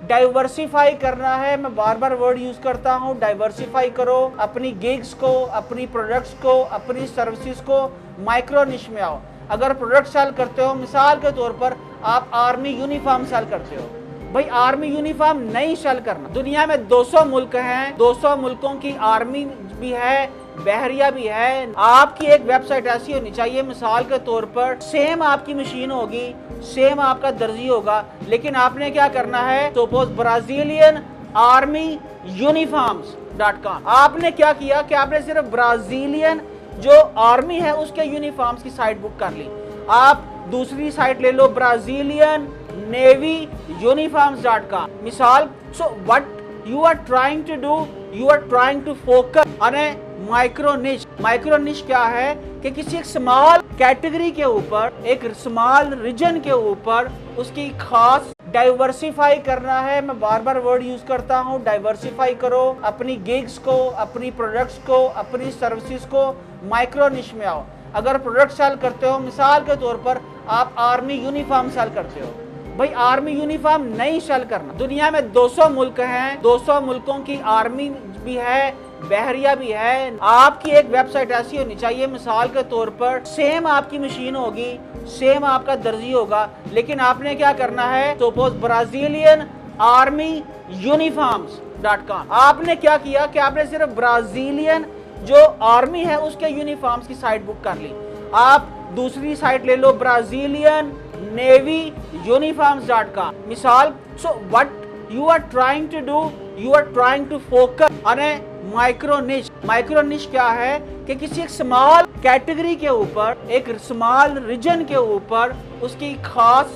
Diversify करना है। मैं बार बार वर्ड यूज करता हूँ, डाइवर्सिफाई करो अपनी गिग्स को, अपनी प्रोडक्ट्स को, अपनी सर्विसेज को। माइक्रो निश में आओ। अगर प्रोडक्ट सेल करते हो, मिसाल के तौर पर आप आर्मी यूनिफॉर्म सेल करते हो, भाई आर्मी यूनिफॉर्म नहीं सेल करना। दुनिया में 200 मुल्क हैं, 200 मुल्कों की आर्मी भी है, बहरिया भी है। आपकी एक वेबसाइट ऐसी होनी चाहिए, मिसाल के तौर पर सेम आपकी मशीन होगी, सेम आपका दर्जी होगा, लेकिन आपने क्या करना है, सपोज ब्राजीलियन आर्मी यूनिफॉर्म्स.com। आपने क्या किया कि आपने सिर्फ ब्राजीलियन जो आर्मी है उसके यूनिफॉर्म्स की साइट बुक कर ली। आप दूसरी साइट ले लो, ब्राजीलियन नेवी यूनिफॉर्म्स.com मिसाल। So what you are trying to do, you are trying to focus on a micro niche। Micro niche क्या है कि किसी एक स्मॉल कैटेगरी के ऊपर, एक स्मॉल रीजन के ऊपर उसकी खास डाइवर्सिफाई करना है। मैं बार बार वर्ड यूज करता हूँ, डाइवर्सिफाई करो अपनी गिग्स को, अपनी प्रोडक्ट्स को, अपनी सर्विसेज को। माइक्रो निश में आओ। अगर प्रोडक्ट सेल करते हो, मिसाल के तौर पर आप आर्मी यूनिफॉर्म सेल करते हो, भाई आर्मी यूनिफॉर्म नहीं सेल करना। दुनिया में 200 मुल्क हैं, 200 मुल्कों की आर्मी भी है, बहरिया भी है। आपकी एक वेबसाइट ऐसी होनी चाहिए, मिसाल के तौर पर सेम आपकी मशीन होगी, सेम आपका दर्जी होगा, लेकिन आपने क्या करना है, सपोज ब्राजीलियन आर्मी यूनिफॉर्म्स.com। आपने क्या किया कि आपने सिर्फ ब्राजीलियन जो आर्मी है उसके यूनिफॉर्म्स की साइट बुक कर ली। आप दूसरी साइट ले लो, ब्राजीलियन नेवी यूनिफॉर्म्स.com मिसाल। So what you are trying to do, you are trying to focus on a micro niche. Micro niche क्या है कि किसी एक स्मॉल कैटेगरी के ऊपर, एक स्मॉल रीजन के ऊपर उसकी खास